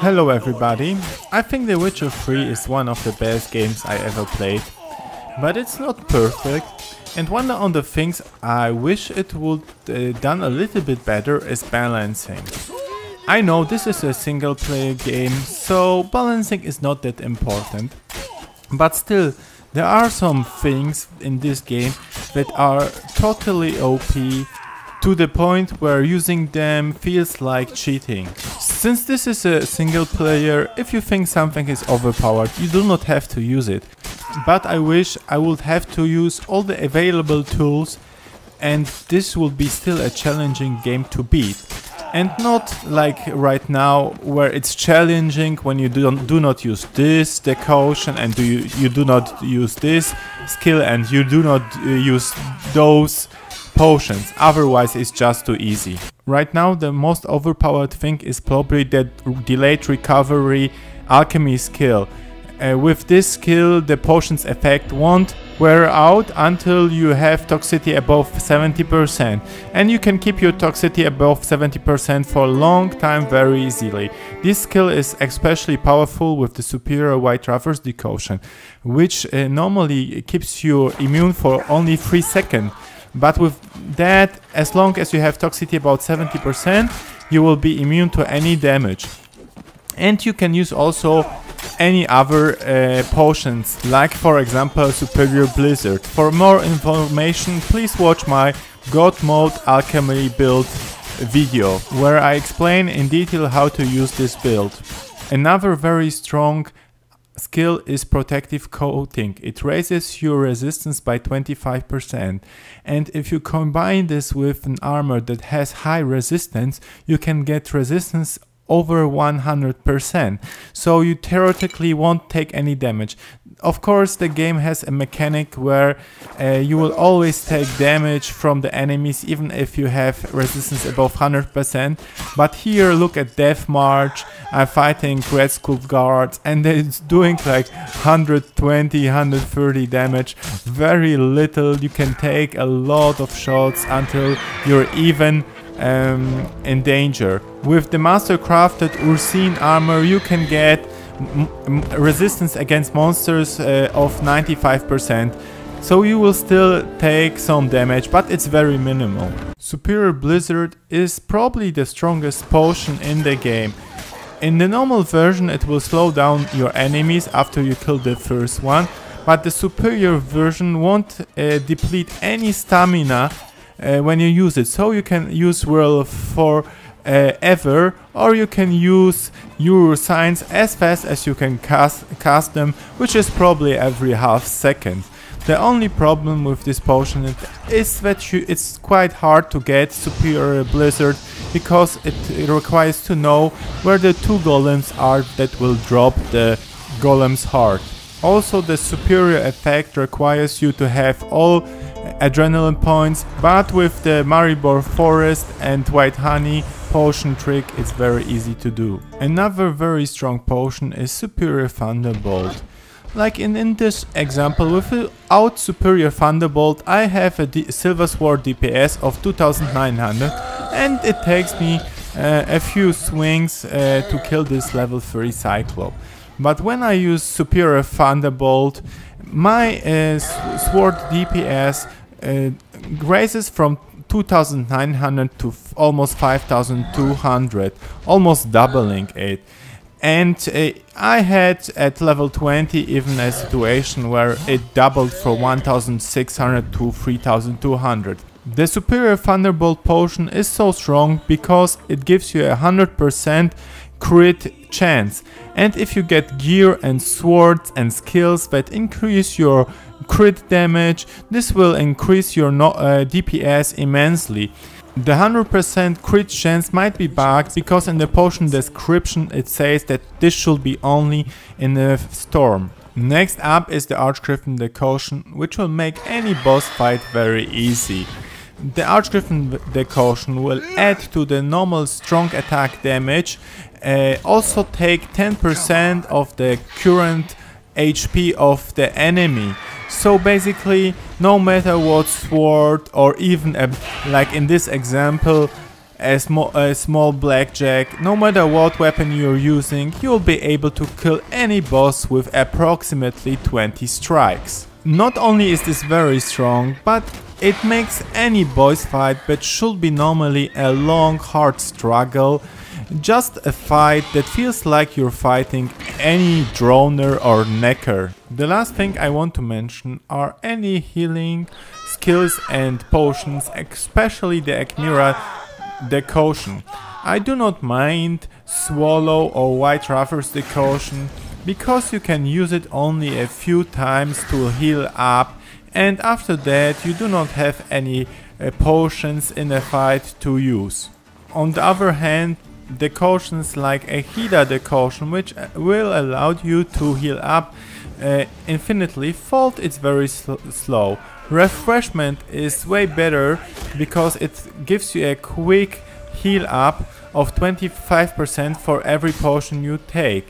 Hello everybody. I think The Witcher 3 is one of the best games I ever played, but it's not perfect, and one of the things I wish it would done a little bit better is balancing. I know this is a single player game, so balancing is not that important, but still there are some things in this game that are totally OP to the point where using them feels like cheating. Since this is a single player, if you think something is overpowered, you do not have to use it. But I wish I would have to use all the available tools, and this would be still a challenging game to beat. And not like right now, where it's challenging when you do not use this decoction and you do not use this skill and you do not use those potions, otherwise it's just too easy. Right now the most overpowered thing is probably the delayed recovery alchemy skill. With this skill the potion's effect won't wear out until you have toxicity above 70%, and you can keep your toxicity above 70% for a long time very easily. This skill is especially powerful with the Superior White Raffards Decoction, which normally keeps you immune for only 3 seconds. But with that, as long as you have toxicity about 70%, you will be immune to any damage. And you can use also any other potions, like for example Superior Blizzard. For more information, please watch my God Mode Alchemy build video, where I explain in detail how to use this build. Another very strong skill is protective coating. It raises your resistance by 25%, and if you combine this with an armor that has high resistance, you can get resistance over 100%, so you theoretically won't take any damage. Of course the game has a mechanic where you will always take damage from the enemies even if you have resistance above 100%, but here look at Death March. I'm fighting Red Skull guards and it's doing like 120, 130 damage, very little. You can take a lot of shots until you're even in danger. With the master crafted Ursine armor you can get resistance against monsters of 95%, so you will still take some damage, but it's very minimal. Superior Blizzard is probably the strongest potion in the game. In the normal version it will slow down your enemies after you kill the first one, but the superior version won't deplete any stamina when you use it, so you can use Whirl for ever, or you can use your signs as fast as you can cast them, which is probably every half second. The only problem with this potion is that it's quite hard to get Superior Blizzard, because it requires to know where the 2 golems are that will drop the golem's heart. Also the superior effect requires you to have all adrenaline points, but with the Maribor Forest and White Honey potion trick it's very easy to do. Another very strong potion is Superior Thunderbolt. Like in this example, without Superior Thunderbolt I have a Silver Sword DPS of 2900, and it takes me a few swings to kill this level 3 Cyclo. But when I use Superior Thunderbolt, my sword DPS raises from 2900 to almost 5200, almost doubling it. And I had at level 20 even a situation where it doubled from 1600 to 3200. The Superior Thunderbolt potion is so strong because it gives you a 100% crit chance, and if you get gear and swords and skills that increase your crit damage, this will increase your DPS immensely. The 100% crit chance might be bugged because in the potion description it says that this should be only in a storm. Next up is the Archgriffin Decotion, which will make any boss fight very easy. The Archgriffin Decotion will add to the normal strong attack damage, also take 10% of the current HP of the enemy. So basically, no matter what sword or even like in this example, a small blackjack. No matter what weapon you're using, you'll be able to kill any boss with approximately 20 strikes. Not only is this very strong, but it makes any boss fight that should be normally a long, hard struggle just a fight that feels like you're fighting any droner or necker. The last thing I want to mention are any healing skills and potions, especially the Ekimmara Decoction. I do not mind Swallow or White Raffards Decoction because you can use it only a few times to heal up, and after that you do not have any potions in a fight to use. On the other hand, decotions like Ekimmara Decotion, which will allow you to heal up infinitely, fault it's very slow. Refreshment is way better because it gives you a quick heal up of 25% for every potion you take.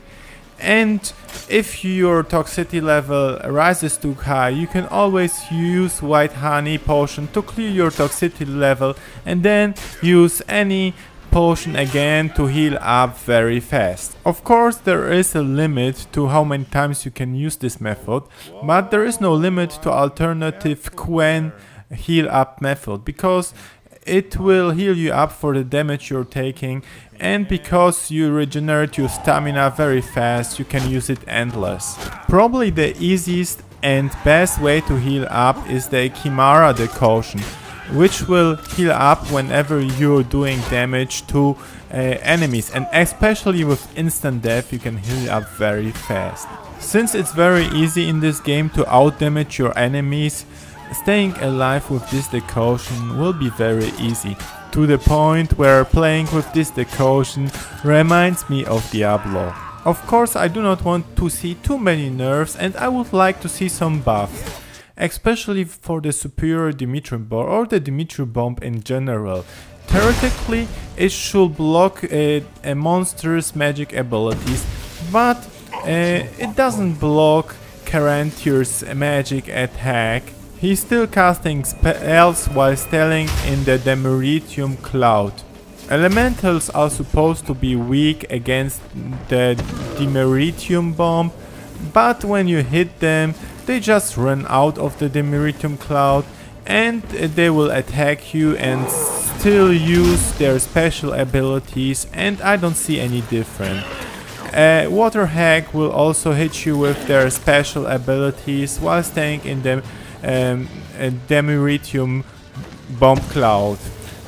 And if your toxicity level rises too high, you can always use white honey potion to clear your toxicity level and then use any potion again to heal up very fast. Of course, there is a limit to how many times you can use this method, but there is no limit to alternative Quen heal up method because it will heal you up for the damage you're taking, and because you regenerate your stamina very fast, you can use it endless. Probably the easiest and best way to heal up is the Ekimmara Decoction, which will heal up whenever you're doing damage to enemies, and especially with instant death you can heal up very fast. Since it's very easy in this game to outdamage your enemies, staying alive with this decoction will be very easy, to the point where playing with this decoction reminds me of Diablo. Of course, I do not want to see too many nerfs, and I would like to see some buffs, especially for the Superior Dimitri Bomb or the Dimitri Bomb in general. Theoretically, it should block a monster's magic abilities, but it doesn't block Karantir's magic attack. He's still casting spells while standing in the Demeritium Cloud. Elementals are supposed to be weak against the Demeritium Bomb, but when you hit them, they just run out of the Demeritium Cloud and they will attack you and still use their special abilities, and I don't see any difference. Water Hag will also hit you with their special abilities while staying in the Demeritium Bomb Cloud.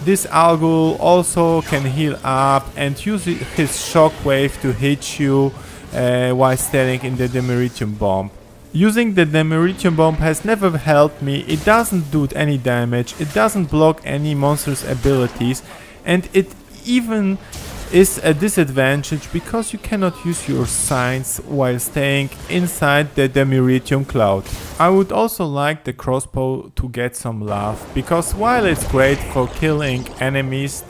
This Algul also can heal up and use his shockwave to hit you while standing in the Demeritium Bomb. Using the Demeritium Bomb has never helped me. It doesn't do any damage, it doesn't block any monster's abilities, and it even is a disadvantage because you cannot use your signs while staying inside the Demeritium Cloud. I would also like the crossbow to get some love, because while it's great for killing enemies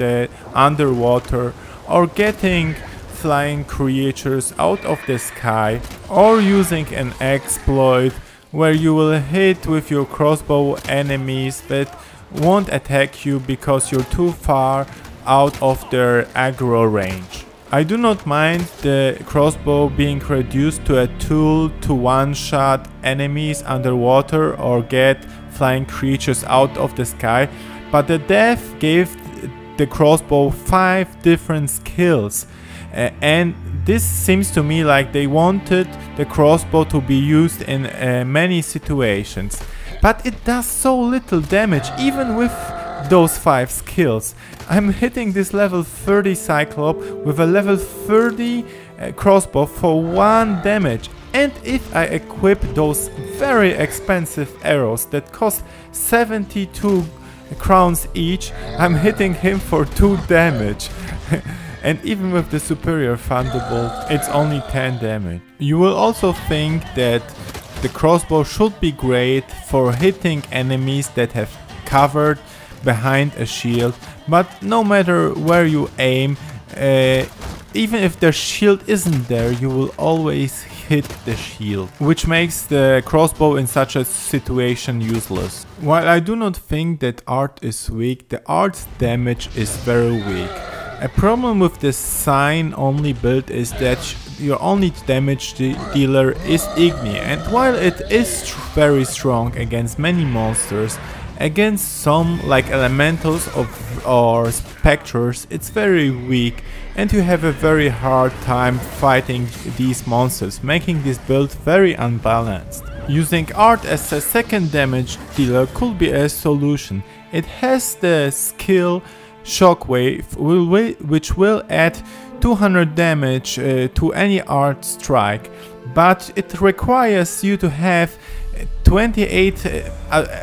underwater or getting flying creatures out of the sky, or using an exploit where you will hit with your crossbow enemies that won't attack you because you're too far out of their aggro range. I do not mind the crossbow being reduced to a tool to one-shot enemies underwater or get flying creatures out of the sky, but the dev gave the crossbow 5 different skills. And this seems to me like they wanted the crossbow to be used in many situations. But it does so little damage, even with those 5 skills. I'm hitting this level 30 Cyclops with a level 30 crossbow for 1 damage. And if I equip those very expensive arrows that cost 72 crowns each, I'm hitting him for 2 damage. And even with the Superior Thunderbolt, it's only 10 damage. You will also think that the crossbow should be great for hitting enemies that have covered behind a shield, but no matter where you aim, even if the shield isn't there, you will always hit the shield, which makes the crossbow in such a situation useless. While I do not think that art is weak, the art's damage is very weak. A problem with the sign only build is that your only damage dealer is Igni, and while it is very strong against many monsters, against some like elementals or specters it's very weak, and you have a very hard time fighting these monsters, making this build very unbalanced. Using art as a second damage dealer could be a solution. It has the skill Shockwave, which will add 200 damage to any art strike, but it requires you to have 28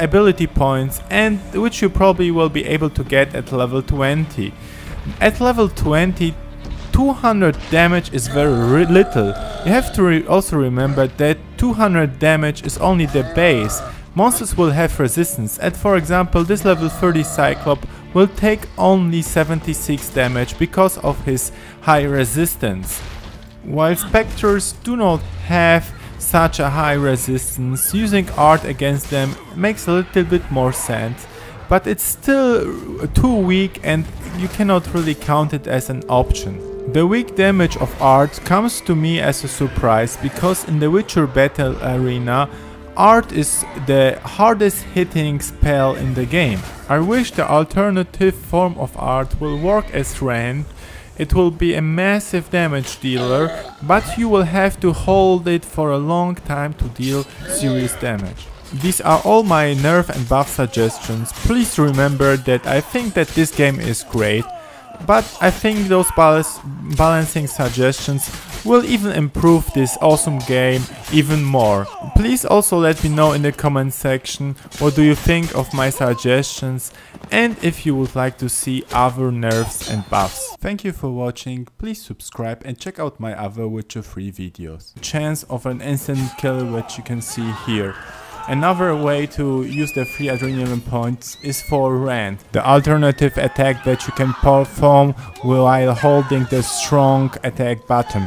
ability points, and which you probably will be able to get at level 20. At level 20, 200 damage is very little. You have to also remember that 200 damage is only the base. Monsters will have resistance, and for example this level 30 Cyclops will take only 76 damage because of his high resistance. While specters do not have such a high resistance, using art against them makes a little bit more sense, but it's still too weak and you cannot really count it as an option. The weak damage of art comes to me as a surprise, because in the Witcher battle arena art is the hardest hitting spell in the game. I wish the alternative form of art will work as ranked. It will be a massive damage dealer, but you will have to hold it for a long time to deal serious damage. These are all my nerf and buff suggestions. Please remember that I think that this game is great, but I think those balancing suggestions will even improve this awesome game even more. Please also let me know in the comment section what do you think of my suggestions, and if you would like to see other nerfs and buffs. Thank you for watching, please subscribe and check out my other Witcher 3 videos. Chance of an instant kill, which you can see here. Another way to use the free adrenaline points is for rend, the alternative attack that you can perform while holding the strong attack button.